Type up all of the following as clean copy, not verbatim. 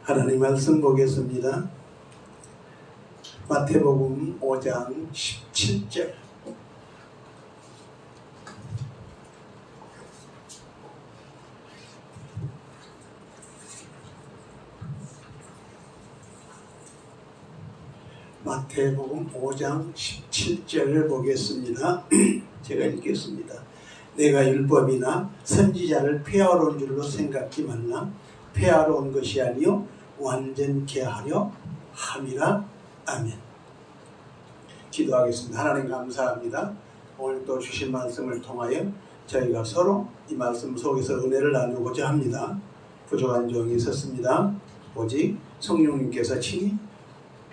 하나님 말씀 보겠습니다. 마태복음 5장 17절. 마태복음 5장 17절을 보겠습니다. 제가 읽겠습니다. 내가 율법이나 선지자를 폐하러 온 줄로 생각지 말라. 폐하러 온 것이 아니요 완전케 하려 함이라. 아멘. 기도하겠습니다. 하나님 감사합니다. 오늘 또 주신 말씀을 통하여 저희가 서로 이 말씀 속에서 은혜를 나누고자 합니다. 부족한 종이 있었습니다. 오직 성령님께서 친히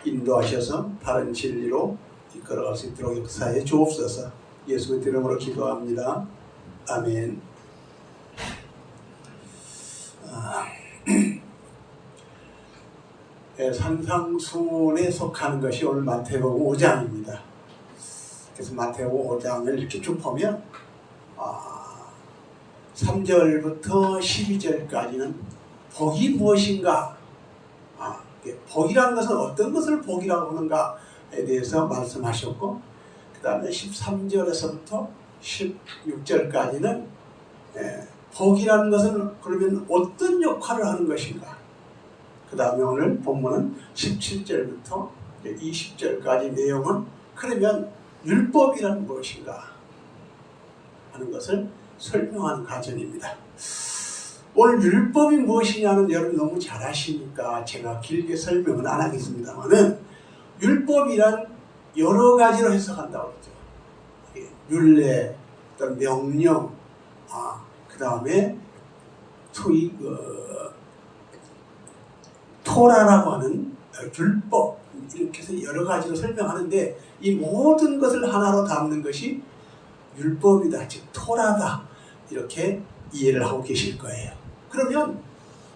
인도하셔서 바른 진리로 이끌어갈 수 있도록 역사해 주옵소서. 예수의 이름으로 기도합니다. 아멘. 산상수훈에 속하는 것이 오늘 마태복음 5장입니다. 그래서 마태복음 5장을 이렇게 쭉 보면 3절부터 12절까지는 복이 무엇인가, 복이라는 것은 어떤 것을 복이라고 하는가에 대해서 말씀하셨고, 그 다음에 13절에서부터 16절까지는 복이라는 것은 그러면 어떤 역할을 하는 것인가, 그 다음에 오늘 본문은 17절부터 20절까지 내용은 그러면 율법이란 무엇인가 하는 것을 설명하는 과정입니다. 오늘 율법이 무엇이냐는 여러분 너무 잘 아시니까 제가 길게 설명은 안 하겠습니다만은, 율법이란 여러 가지로 해석한다고 그러죠. 율례, 어떤 명령, 그 다음에 소위 토라라고 하는 율법, 이렇게 해서 여러 가지로 설명하는데, 이 모든 것을 하나로 담는 것이 율법이다, 즉 토라다, 이렇게 이해를 하고 계실 거예요. 그러면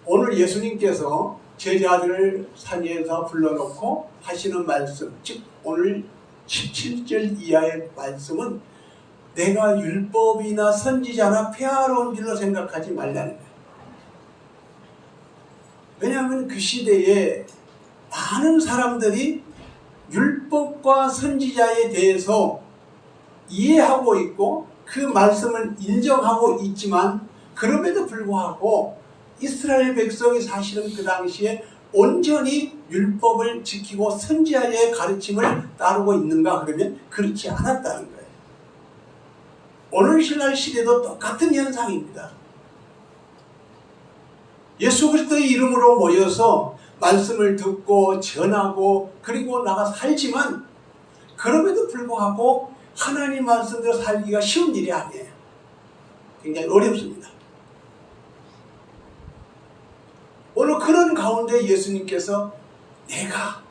오늘 예수님께서 제자들을 산에서 불러놓고 하시는 말씀, 즉 오늘 17절 이하의 말씀은 내가 율법이나 선지자나 폐하러 온 줄로 생각하지 말라는 거예요. 왜냐하면 그 시대에 많은 사람들이 율법과 선지자에 대해서 이해하고 있고 그 말씀을 인정하고 있지만, 그럼에도 불구하고 이스라엘 백성이 사실은 그 당시에 온전히 율법을 지키고 선지자의 가르침을 따르고 있는가 그러면 그렇지 않았다는 거예요. 오늘날 시대도 똑같은 현상입니다. 예수 그리스도의 이름으로 모여서 말씀을 듣고 전하고 그리고 나가 살지만, 그럼에도 불구하고 하나님 말씀대로 살기가 쉬운 일이 아니에요. 굉장히 어렵습니다. 오늘 그런 가운데 예수님께서 내가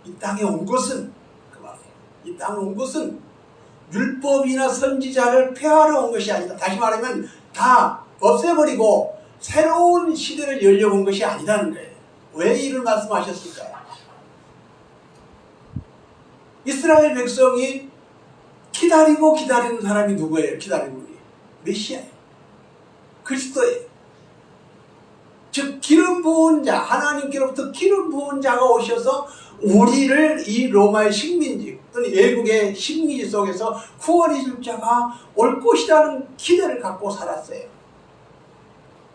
이 땅에 온 것은, 그 말이에요, 이 땅에 온 것은 율법이나 선지자를 폐하러 온 것이 아니다. 다시 말하면 다 없애버리고 새로운 시대를 열려고 온 것이 아니라는 거예요. 왜 이를 말씀하셨을까요? 이스라엘 백성이 기다리는 사람이 누구예요? 기다리는 분이 메시아예요. 그리스도예요. 즉 기름 부은 자, 하나님께로부터 기름 부은 자가 오셔서 우리를 이 로마의 식민지 또는 외국의 식민지 속에서 구원해 줄 자가 올 것이라는 기대를 갖고 살았어요.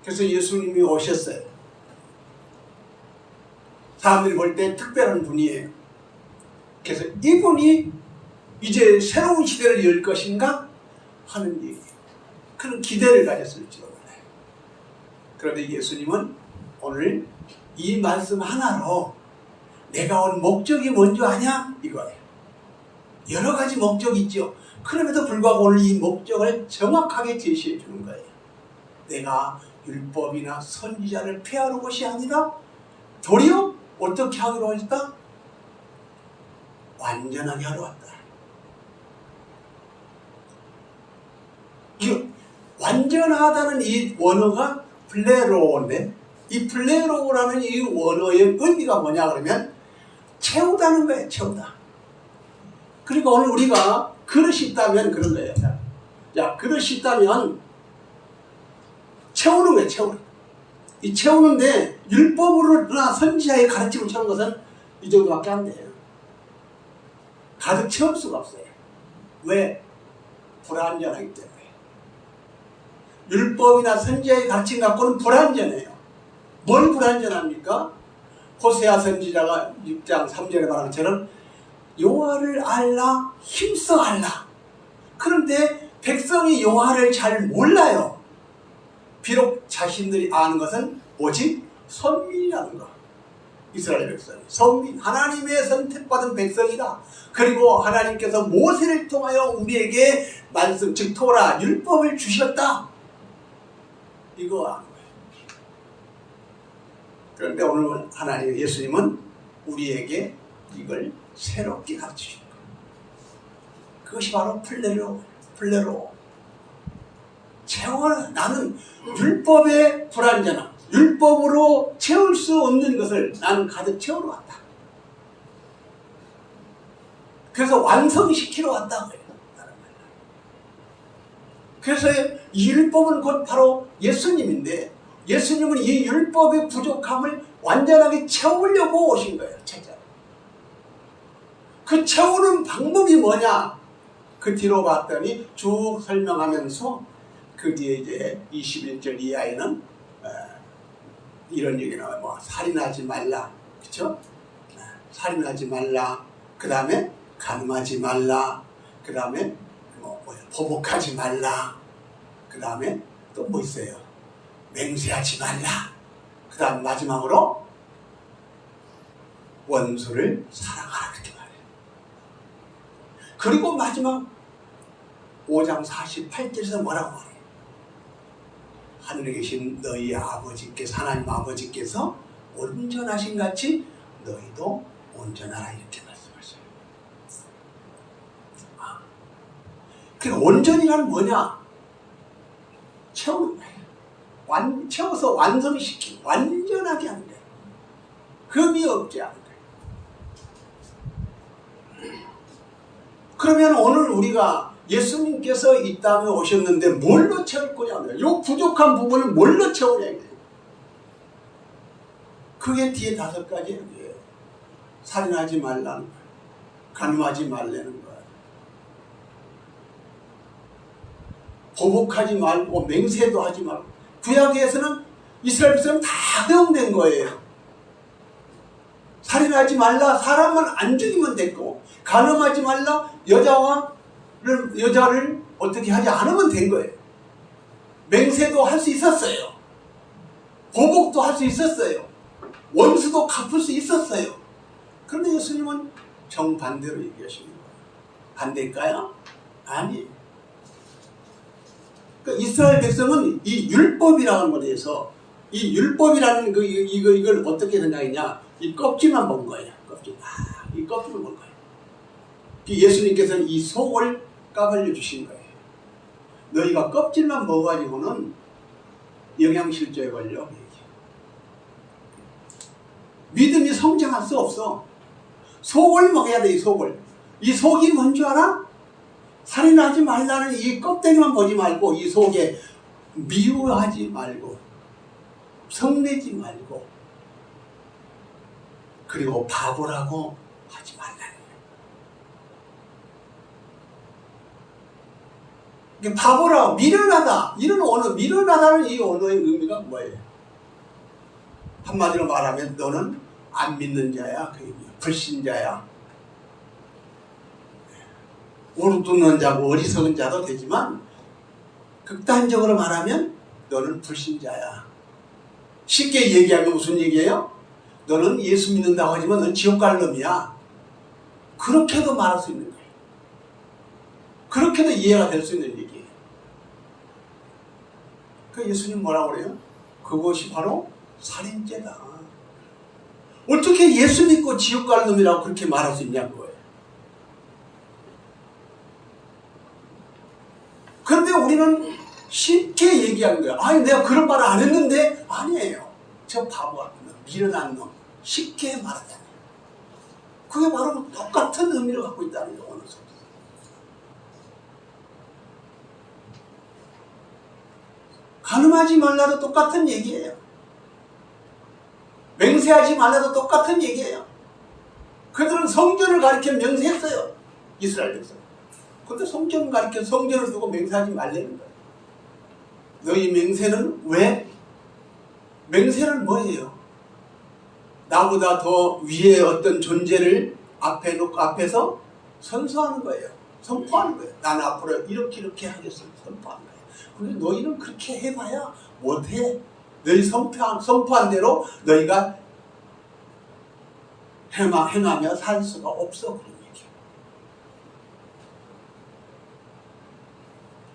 그래서 예수님이 오셨어요. 사람들이 볼 때 특별한 분이에요. 그래서 이분이 이제 새로운 시대를 열 것인가 하는 그런 기대를 가졌을지도 몰라요. 그런데 예수님은 오늘 이 말씀 하나로 내가 온 목적이 뭔지 아냐? 이거예요. 여러 가지 목적이 있죠. 그럼에도 불구하고 오늘 이 목적을 정확하게 제시해 주는 거예요. 내가 율법이나 선지자를 폐하러 온 것이 아니라 도리어 어떻게 하기로 했다? 완전하게 하러 왔다. 이 완전하다는 이 원어가 플레로인데, 이 플레로라는 이 원어의 의미가 뭐냐 그러면 채우다는 거예요. 채우다. 그러니까 오늘 우리가 그릇이 있다면 그런 거예요. 자, 그릇이 있다면 채우는 거예요. 채우는. 이 채우는데 율법으로나 선지자의 가르침을 채우는 것은 이 정도밖에 안 돼요. 가득 채울 수가 없어요. 왜? 불완전하기 때문에. 율법이나 선지자의 가르침 갖고는 불완전해요. 뭘 불완전합니까? 호세아 선지자가 6장 3절에 말한 것처럼 여호와를 알라 힘써 알라. 그런데 백성이 여호와를 잘 몰라요. 비록 자신들이 아는 것은 오직 선민이라는 것. 이스라엘 백성이 선민, 하나님의 선택받은 백성이다. 그리고 하나님께서 모세를 통하여 우리에게 말씀, 즉 토라, 율법을 주셨다. 이거 아는 거예요. 그런데 오늘 하나님, 예수님은 우리에게 이걸 새롭게 가르치신 거예요. 그것이 바로 플레로. 채워라. 나는 율법의 불완전함, 율법으로 채울 수 없는 것을 나는 가득 채우러 왔다. 그래서 완성시키러 왔다고요. 그래서 이 율법은 곧 바로 예수님인데, 예수님은 이 율법의 부족함을 완전하게 채우려고 오신 거예요. 제자로. 그 채우는 방법이 뭐냐? 그 뒤로 봤더니 쭉 설명하면서 그 뒤에 이제 21절 이하에는 이런 얘기 나와요. 뭐 살인하지 말라, 그렇죠? 살인하지 말라. 그 다음에 간음하지 말라. 그 다음에 보복하지 말라. 그 다음에 또 뭐 있어요? 맹세하지 말라. 그 다음 마지막으로 원수를 사랑하라, 그렇게 말해요. 그리고 마지막 5장 48절에서 뭐라고 말해요? 하늘에 계신 너희 아버지께서, 하나님 아버지께서 온전하신 같이 너희도 온전하라, 이렇게 말씀하셔요. 그러니까 온전이란 뭐냐? 채우는 거예요. 채워서 완성시키고 완전하게 하는 거예요. 흠이 없게 하는 거예요. 그러면 오늘 우리가 예수님께서 이 땅에 오셨는데 뭘로 채울 거냐고요. 이 부족한 부분을 뭘로 채우냐고요. 그게 뒤에 5가지예요. 살인하지 말라는 거예요. 간음하지 말라는 거예요. 보복하지 말고 맹세도 하지 말고. 구약에서는 이스라엘 백성은 다 허용된 거예요. 살인하지 말라, 사람은 안 죽이면 됐고, 간음하지 말라, 여자를 어떻게 하지 않으면 된 거예요. 맹세도 할 수 있었어요. 보복도 할 수 있었어요. 원수도 갚을 수 있었어요. 그런데 예수님은 정반대로 얘기하시는 거예요. 반대일까요? 아니에요. 그러니까 이스라엘 백성은 이 율법이라는 것에 대해서, 이 율법이라는 이걸 어떻게 생각했냐? 이 껍질만 본 거예요. 껍질. 이 껍질을 본 거예요. 예수님께서는 이 속을 까발려 주신 거예요. 너희가 껍질만 먹어가지고는 영양실조에 걸려. 믿음이 성장할 수 없어. 속을 먹어야 돼, 이 속을. 이 속이 뭔 줄 알아? 살인하지 말라는 이 껍데기만 보지 말고, 이 속에 미워하지 말고, 성내지 말고, 그리고 바보라고 하지 말라는 거예요. 바보라고, 미련하다. 이런 언어, 미련하다는 이 언어의 의미가 뭐예요? 한마디로 말하면 너는 안 믿는 자야, 그 의미야. 불신자야. 오르듣는 자고 어리석은 자도 되지만, 극단적으로 말하면 너는 불신자야. 쉽게 얘기하면 무슨 얘기예요? 너는 예수 믿는다고 하지만 넌 지옥 갈 놈이야. 그렇게도 말할 수 있는 거예요. 그렇게도 이해가 될 수 있는 얘기예요. 그 예수님 뭐라고 그래요? 그것이 바로 살인죄다. 어떻게 예수 믿고 지옥 갈 놈이라고 그렇게 말할 수 있냐는 거예요. 그런데 우리는 쉽게 얘기하는 거예요. 아니, 내가 그런 말을 안 했는데. 아니에요. 저 바보 같은 놈, 미련한 놈. 쉽게 말하잖아요. 그게 바로 똑같은 의미를 갖고 있다는 거예요. 어느 속에서. 간음하지 말라도 똑같은 얘기예요. 맹세하지 말라도 똑같은 얘기예요. 그들은 성전을 가리켜 명세했어요. 이스라엘 백성. 근데 성전을 가리켜 성전을 두고 맹세하지 말라는 거예요. 너희 맹세는 왜? 맹세는 뭐예요? 나보다 더 위에 어떤 존재를 앞에서 선서하는 거예요. 선포하는 거예요. 나는 앞으로 이렇게 하겠어. 선포하는 거예요. 근데 너희는 그렇게 해봐야 못해. 너희 선포한 대로 너희가 행하며 살 수가 없어. 그런 얘기예요.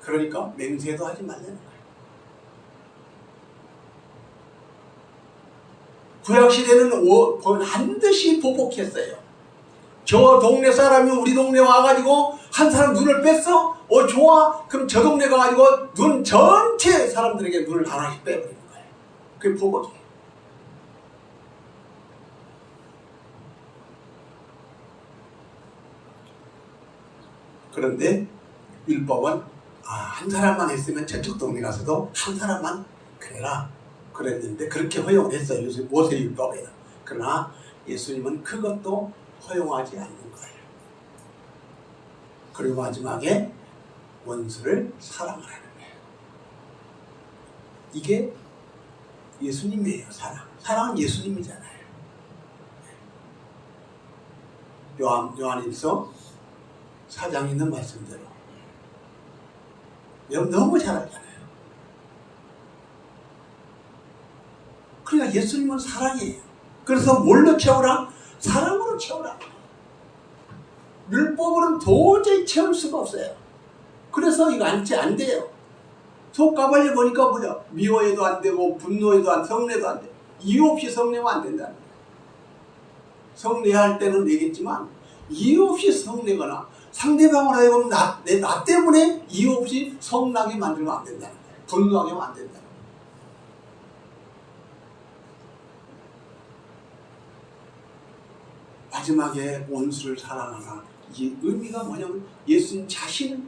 그러니까 맹세도 하지 말라는 거예요. 구약시대는 반드시 보복했어요. 저 동네 사람이 우리 동네 와가지고 한 사람 눈을 뺐어? 좋아? 그럼 저 동네 가가지고 눈 전체 사람들에게 눈을 하나씩 빼버리는 거예요. 그게 보복이에요. 그런데 율법은 한 사람만 했으면 저쪽 동네 가서도 한 사람만 그래라 그랬는데 그렇게 허용을 했어요. 모세율법에는. 그러나 예수님은 그것도 허용하지 않는 거예요. 그리고 마지막에 원수를 사랑하라는 거예요. 이게 예수님이에요. 사랑은 예수님이잖아요. 요한일서 4장에 있는 말씀대로 너무 잘 알잖아요. 그러니까 예수님은 사랑이에요. 그래서 뭘로 채우라? 사랑으로 채우라. 율법으로는 도저히 채울 수가 없어요. 그래서 이거 안 돼요. 속 까발려 보니까 뭐냐? 미워해도 안 되고 분노해도 안, 성내도 안 돼. 이유 없이 성내면 안 된다는 거예요. 성내할 때는 내겠지만 이유 없이 성내거나 상대방을 하여금 나 때문에 이유 없이 성나게 만들면 안 된다는 거예요. 분노하게 하면 안 된다는 거예요. 마지막에 원수를 사랑하라. 이 의미가 뭐냐면 예수님 자신을.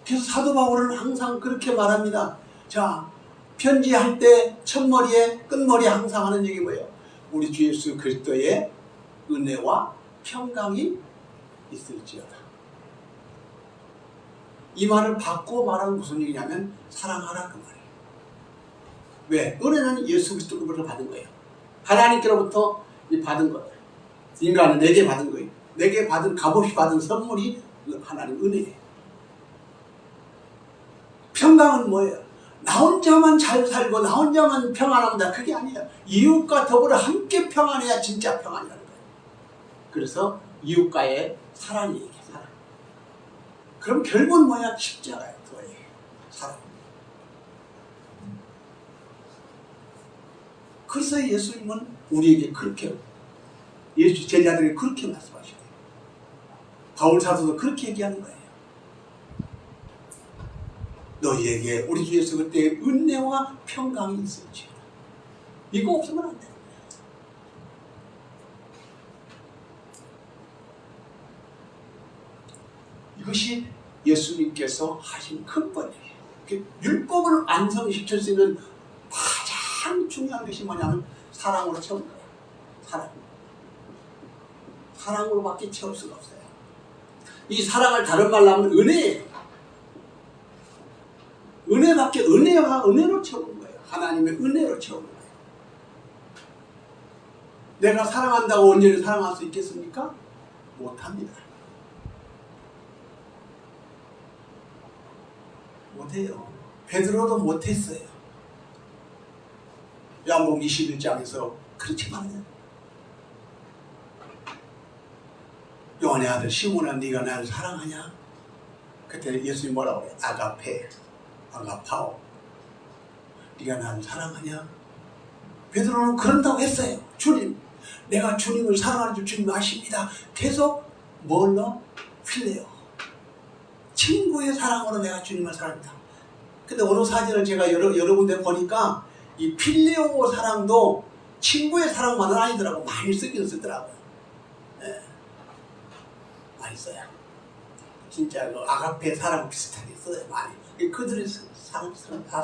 그래서 사도 바울은 항상 그렇게 말합니다. 자, 편지할 때 첫머리에 끝머리에 항상 하는 얘기 뭐예요? 우리 주 예수 그리스도의 은혜와 평강이 있을지어다. 이 말을 바꾸어 말하는 무슨 얘기냐면 사랑하라 그 말이에요. 왜? 은혜는 예수 그리스도로부터 받은 거예요. 하나님께로부터 받은 거예요. 인간은 내게 받은 거예요. 내게 받은 값없이 받은 선물이 하나님 은혜예요. 평강은 뭐예요? 나 혼자만 잘 살고 나 혼자만 평안합니다. 그게 아니에요. 이웃과 더불어 함께 평안해야 진짜 평안이라는 거예요. 그래서 이웃과의 사랑이 얘기해. 사랑. 그럼 결국은 뭐야? 십자가예요. 그거예요. 사랑. 그래서 예수님은 우리에게 그렇게 예수 제자들에게 그렇게 말씀하시고 바울 사도도 그렇게 얘기하는 거예요. 너희에게 우리 주 예수 그때의 은혜와 평강이 있을지어다. 이거 없으면 안 돼요. 이것이 예수님께서 하신 근본이에요. 율법을 완성시킬 수 있는 가장 중요한 것이 뭐냐면 사랑으로 채우는 거예요. 사랑. 사랑으로밖에 채울 수가 없어요. 이 사랑을 다른 말로 하면 은혜예요. 은혜밖에 은혜로 채우는 거예요. 하나님의 은혜로 채우는 거예요. 내가 사랑한다고 온전히 사랑할 수 있겠습니까? 못합니다. 못해요. 베드로도 못했어요. 요한복음 21장에서 그렇게 말해요. 요한의 아들 시몬아 네가 나를 사랑하냐? 그때 예수님이 뭐라고 해요? 아가페, 아가파오. 네가 나를 사랑하냐? 베드로는 그런다고 했어요. 주님, 내가 주님을 사랑하는 줄 주님 아십니다. 계속 뭘로? 필레오. 친구의 사랑으로 내가 주님을 사랑합니다. 근데 어느 사진을 제가 여러 군데 보니까 이 필레오 사랑도 친구의 사랑만은 아니더라고. 많이 쓰긴 쓰더라고요. 네. 많이 써요. 진짜 그 아가페 사랑 비슷하게 써요. 많이. 그들의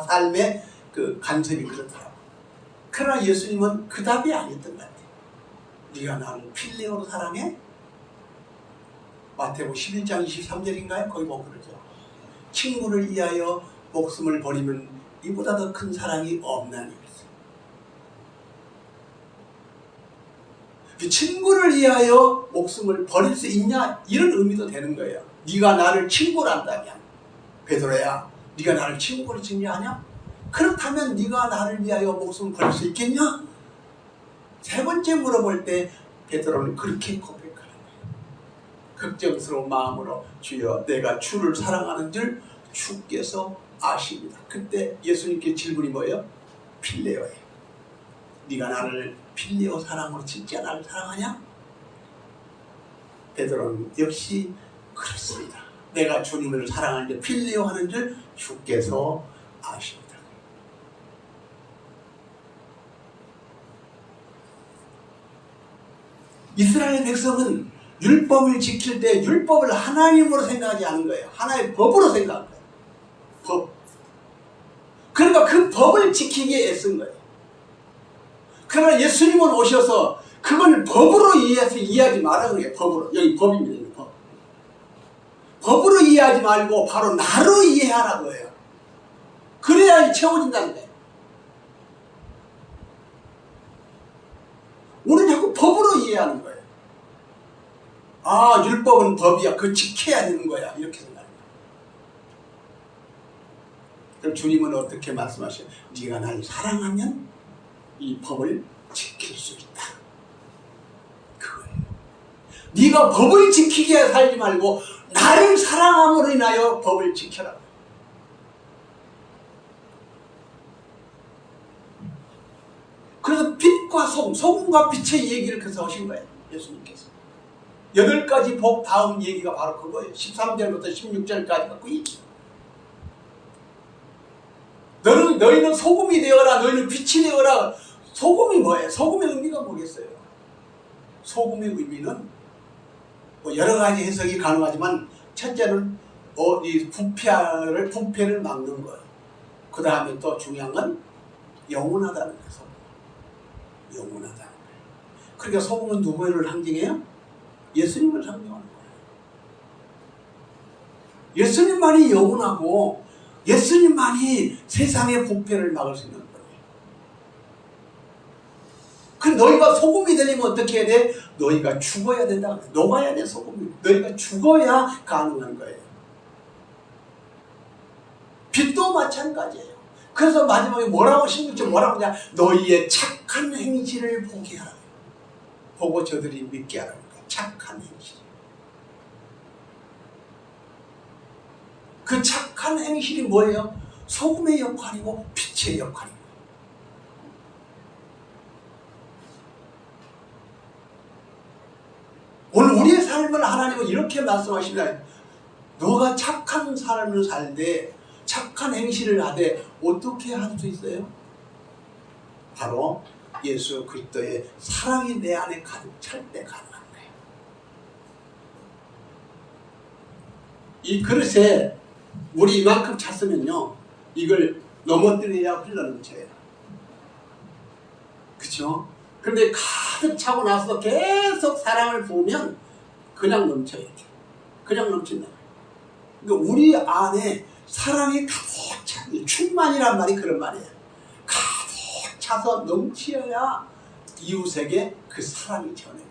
삶의 그 간섭이 그렇더라고요. 그러나 예수님은 그 답이 아니었던 것 같아요. 네가 나를 필레오로 사랑해? 마태복음 11장 23절인가요? 거기 보면 그러죠. 친구를 위하여 목숨을 버리면 이보다 더 큰 사랑이 없나니. 그 친구를 위하여 목숨을 버릴 수 있냐? 이런 의미도 되는 거예요. 네가 나를 친구로 한다면, 베드로야, 네가 나를 친구로 증례하냐? 그렇다면 네가 나를 위하여 목숨을 버릴 수 있겠냐? 세 번째 물어볼 때 베드로는 그렇게 고백하는 거예요. 걱정스러운 마음으로 주여 내가 주를 사랑하는 줄 주께서 아십니다. 그때 예수님께 질문이 뭐예요? 필레오예요. 네가 나를 필레오 사랑으로 진짜 나를 사랑하냐? 베드로는 역시 그렇습니다. 내가 주님을 사랑하는데 필레오 하는 줄 주께서 아십니다. 이스라엘 백성은 율법을 지킬 때 율법을 하나님으로 생각하지 않은 거예요. 하나의 법으로 생각한 거예요. 법. 그러니까 그 법을 지키기에 애쓴 거예요. 그러나 예수님은 오셔서 그걸 법으로 이해하지 말라는 거예요. 법으로. 여기 법입니다. 법. 법으로 이해하지 말고 바로 나로 이해하라고 해요. 그래야 채워진다는 거예요. 우리는 자꾸 법으로 이해하는 거예요. 아, 율법은 법이야. 그거 지켜야 되는 거야. 이렇게 생각합니다. 그럼 주님은 어떻게 말씀하셔요? 네가 나를 사랑하면 이 법을 지킬 수 있다. 그거예요. 네가 법을 지키기 위해 살지 말고 나를 사랑함으로 인하여 법을 지켜라. 그래서 빛과 소금, 소금과 빛의 얘기를 그래서 하신 거예요. 예수님께서. 8가지 복 다음 얘기가 바로 그거예요. 13절부터 16절까지 갖고 있죠. 너희는 소금이 되어라. 너희는 빛이 되어라. 소금이 뭐예요? 소금의 의미가 뭐겠어요? 소금의 의미는 뭐 여러 가지 해석이 가능하지만 첫째는 이 부패를 막는 거예요. 그 다음에 또 중요한 건 영원하다는 거예요. 소금. 영원하다는 거예요. 그러니까 소금은 누구를 상징해요? 예수님을 상징하는 거예요. 예수님만이 영원하고 예수님만이 세상의 부패를 막을 수 있는 거예요. 그 너희가 소금이 되려면 어떻게 해야 돼? 너희가 죽어야 된다. 녹아야 돼, 소금이. 너희가 죽어야 가능한 거예요. 빛도 마찬가지예요. 그래서 마지막에 뭐라고 16절 뭐라고 하냐? 너희의 착한 행실을 보게 하라. 보고 저들이 믿게 하라는 거예요. 착한 행실. 그 착한 행실이 뭐예요? 소금의 역할이고 빛의 역할이고. 오늘 우리의 삶을 하나님은 이렇게 말씀하십니다. 너가 착한 삶을 살되 착한 행실을 하되 어떻게 할 수 있어요? 바로 예수 그리스도의 사랑이 내 안에 가득 찰 때 가능한 거예요. 이 그릇에 물이 이만큼 찼으면요, 이걸 넘어뜨려야 흘러넘쳐요. 그렇죠? 그런데 가득 차고 나서 계속 사랑을 부으면 그냥 넘쳐요. 그냥 넘친다. 그러니까 우리 안에 사랑이 가득 차, 충만이란 말이 그런 말이에요. 가득 차서 넘치어야 이웃에게 그 사랑이 전해져.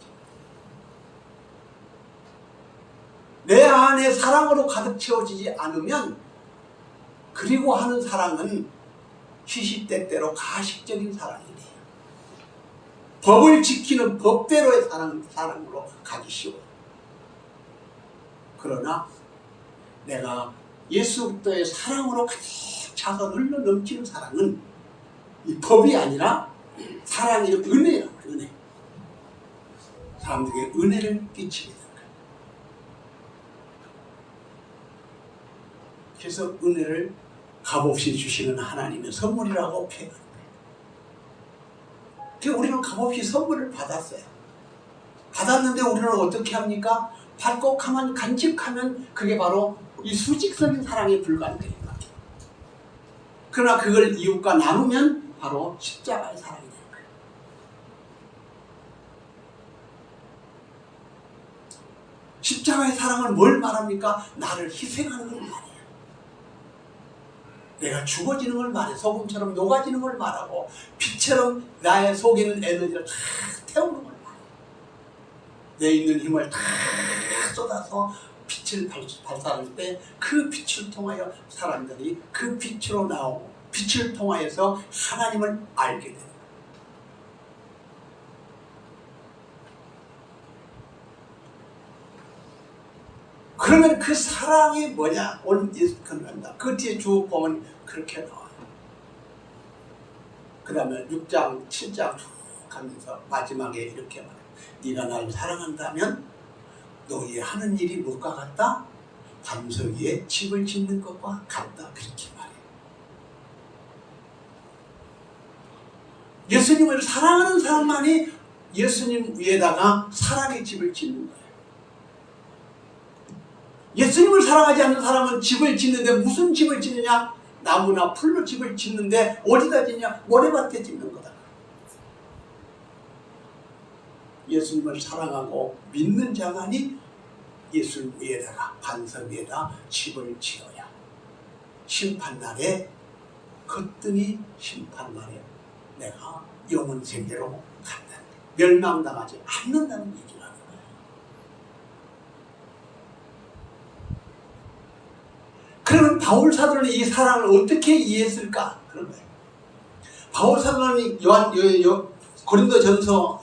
내 안에 사랑으로 가득 채워지지 않으면 그리고 하는 사랑은 시시때때로 가식적인 사랑이 돼요. 법을 지키는 법대로의 사랑으로 가기 쉬워요. 그러나 내가 예수 그리스도의 사랑으로 가득 차서 흘러 넘치는 사랑은 이 법이 아니라 사랑의 은혜예요. 은혜. 사람들에게 은혜를 끼치게 됩니다. 그래서 은혜를 값없이 주시는 하나님의 선물이라고 표현합니다. 그래서 우리는 값없이 선물을 받았어요. 받았는데 우리는 어떻게 합니까? 받고 가만 간직하면 그게 바로 이 수직적인 사랑에 불과한 거예요. 그러나 그걸 이웃과 나누면 바로 십자가의 사랑이 돼요. 십자가의 사랑은 뭘 말합니까? 나를 희생하는 걸 말해요. 내가 죽어지는 걸 말해. 소금처럼 녹아지는 걸 말하고 빛처럼 나의 속에 있는 에너지를 다 태우는 걸 말해. 내 있는 힘을 다 쏟아서 빛을 발산할 때 그 빛을 통하여 사람들이 그 빛으로 나오고 빛을 통하여서 하나님을 알게 되는 거예요. 그러면 그 사랑이 뭐냐? 오늘 예수 건너간다. 그 뒤에 쭉 보면 그렇게 나와요. 그 다음에 6장, 7장 쭉 가면서 마지막에 이렇게 말해요. 네가 나를 사랑한다면 너희 하는 일이 무엇과 같다? 담석 위에 집을 짓는 것과 같다. 그렇게 말해요. 예수님을 사랑하는 사람만이 예수님 위에다가 사랑의 집을 짓는 거예요. 예수님을 사랑하지 않는 사람은 집을 짓는데 무슨 집을 짓느냐? 나무나 풀로 집을 짓는데 어디다 짓냐? 모래밭에 짓는 거다. 예수님을 사랑하고 믿는 자만이 예수님 위에다가 반석 위에다 집을 지어야 심판날에 거뜬히 심판날에 내가 영원 세계로 간다. 멸망당하지 않는다는 얘기를 하는 거예요. 그러면 바울 사도는 이 사랑을 어떻게 이해했을까? 그런 거예요. 바울 사도는 고린도전서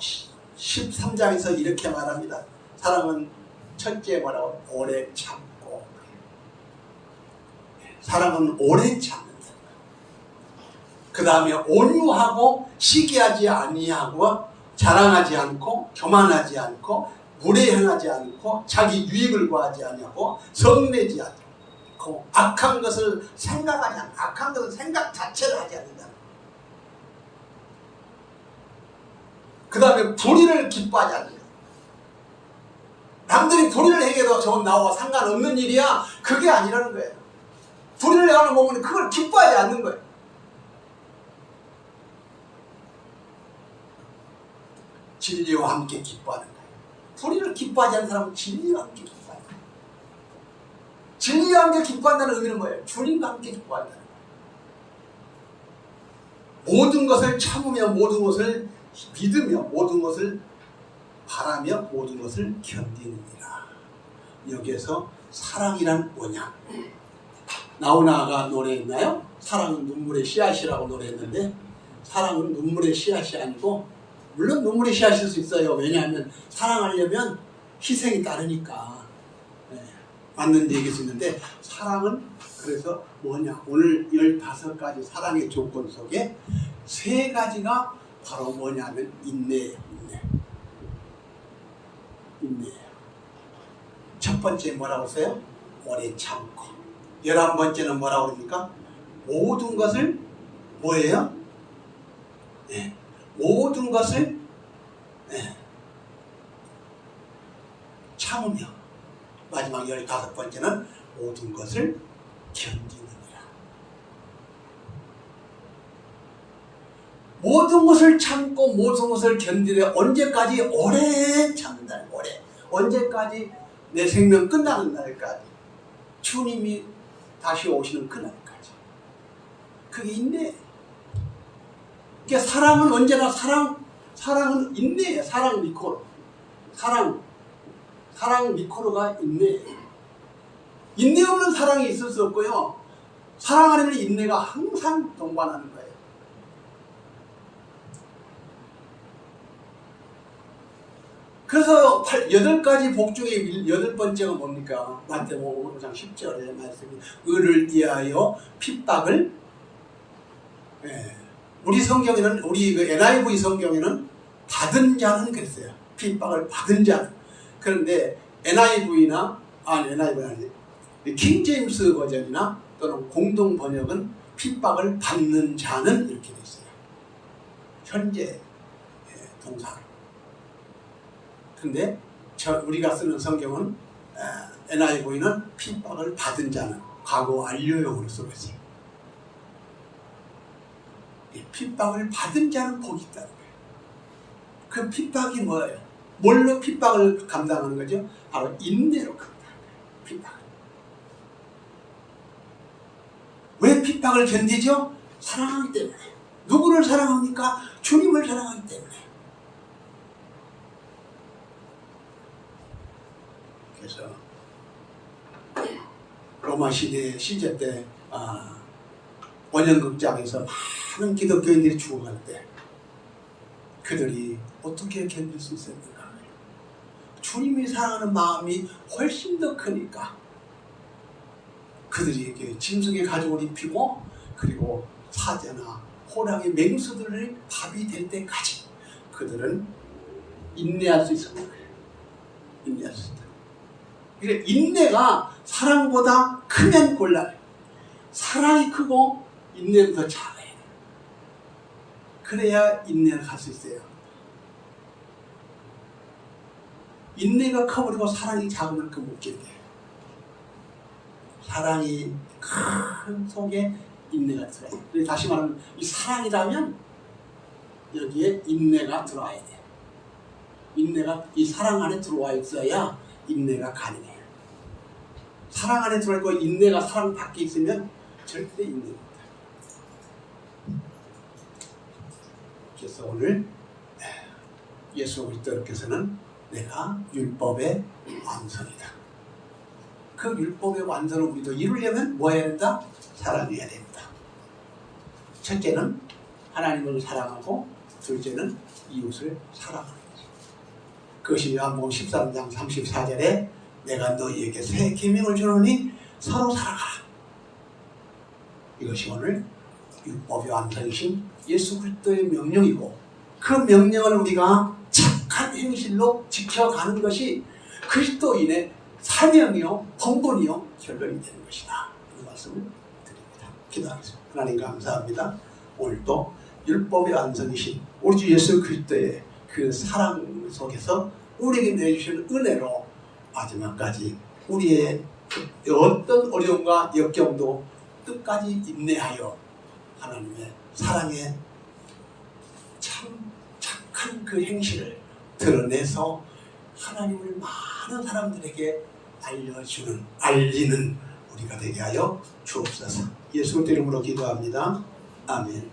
13장에서 이렇게 말합니다. 사랑은 첫째 뭐라고? 오래 참고. 사랑은 오래 참는다. 그 다음에 온유하고 시기하지 아니하고 자랑하지 않고 교만하지 않고 무례행하지 않고 자기 유익을 구하지 아니하고 성내지 않고 악한 것을 생각하지 않고 악한 것을 생각 자체를 하지 않는다. 그 다음에 불의를 기뻐하지 않는다. 남들이 불의를 행해도 저건 나와 상관없는 일이야. 그게 아니라는 거예요. 불의를 행하는 보면 그걸 기뻐하지 않는 거예요. 진리와 함께 기뻐하는 거예요. 불의를 기뻐하지 않는 사람은 진리와 함께 기뻐하는 거예요. 진리와 함께 기뻐한다는 의미는 뭐예요? 주님과 함께 기뻐한다는 거예요. 모든 것을 참으며 모든 것을 믿으며 모든 것을 바라며 모든 것을 견디느니라. 여기에서 사랑이란 뭐냐? 나훈아가 노래했나요? 사랑은 눈물의 씨앗이라고 노래했는데 사랑은 눈물의 씨앗이 아니고 물론 눈물의 씨앗일 수 있어요. 왜냐하면 사랑하려면 희생이 따르니까 맞는 얘기일 수 있는데 사랑은 그래서 뭐냐? 오늘 15가지 사랑의 조건 속에 3가지가 바로 뭐냐면 인내예요. 인내예요. 첫 번째 뭐라고 써요? 오래 참고. 11번째는 뭐라고 그럽니까? 모든 것을 뭐예요? 네. 모든 것을 참으며 마지막 15번째는 모든 것을 견디느니라. 모든 것을 참고 모든 것을 견디되 언제까지? 오래 참는다는 거예요. 오래. 언제까지? 내 생명 끝나는 날까지. 주님이 다시 오시는 그날까지. 그게 인내예요. 그러니까 사랑은 언제나 사랑은 인내예요. 사랑 미코로. 사랑 미코로가 인내예요. 인내 없는 사랑이 있을 수 없고요. 사랑 안에는 인내가 항상 동반하는 거예요. 그래서 8가지 복 중에 8번째가 뭡니까? 마태복음 5장 10절의 말씀이 의를 위하여 핍박을 우리 성경에는 우리 그 NIV 성경에는 받은 자는 그랬어요. 핍박을 받은 자는. 그런데 NIV나 NIV 아니 킹 제임스 버전이나 또는 공동 번역은 핍박을 받는 자는 이렇게 돼 있어요. 현재 동사. 근데 우리가 쓰는 성경은 NIV는 핍박을 받은 자는 과거 완료형으로 쓰고 있어요. 핍박을 받은 자는 복이 있다는 거예요. 그 핍박이 뭐예요? 뭘로 핍박을 감당하는 거죠? 바로 인내로 감당하는 거예요. 핍박. 왜 핍박을 견디죠? 사랑하기 때문에. 누구를 사랑합니까? 주님을 사랑하기 때문에. 그래서 로마 시대 때 원형극장에서 많은 기독교인들이 죽어갈 때 그들이 어떻게 견딜 수 있었는가? 주님이 사랑하는 마음이 훨씬 더 크니까 그들이 이렇게 짐승의 가죽을 입히고 그리고 사자나 호랑이 맹수들을 밥이 될 때까지 그들은 인내할 수 있었던 거예요. 인내할 수 있다. 그래 인내가 사랑보다 크면 곤란해요. 사랑이 크고 인내는 더 작아요. 그래야 인내를 할 수 있어요. 인내가 커버리고 사랑이 작으면 그 못 견뎌요. 사랑이 큰 속에 인내가 들어요. 다시 말하면 이 사랑이라면 여기에 인내가 들어와야 돼요. 인내가 이 사랑 안에 들어와 있어야 인내가 가능해요. 사랑 안에 들어와 있고 인내가 사랑 밖에 있으면 절대 인내가 못해요. 그래서 오늘 예수 그리스도께서는 내가 율법의 완성이다. 그 율법의 완성을 우리도 이루려면 뭐 해야 된다? 사랑해야 됩니다. 첫째는 하나님을 사랑하고 둘째는 이웃을 사랑하는 거죠. 그것이 요한복음 13장 34절에 내가 너희에게 새 계명을 주노니 서로 사랑하라. 이것이 오늘 율법의 완성이신 예수 그리스도의 명령이고 그 명령을 우리가 착한 행실로 지켜가는 것이 그리스도인의 사명이요 본분이요 결론이 되는 것이다. 이 말씀을 드립니다. 기도하겠습니다. 하나님 감사합니다. 오늘도 율법의 완성이신 우리 주 예수 그리스도의 그 사랑 속에서 우리에게 내주시는 은혜로 마지막까지 우리의 어떤 어려움과 역경도 끝까지 인내하여 하나님의 사랑에 참 착한 그 행실을 드러내서 하나님을 많은 사람들에게 알리는 우리가 되게 하여 주옵소서. 예수 이름으로 기도합니다. 아멘.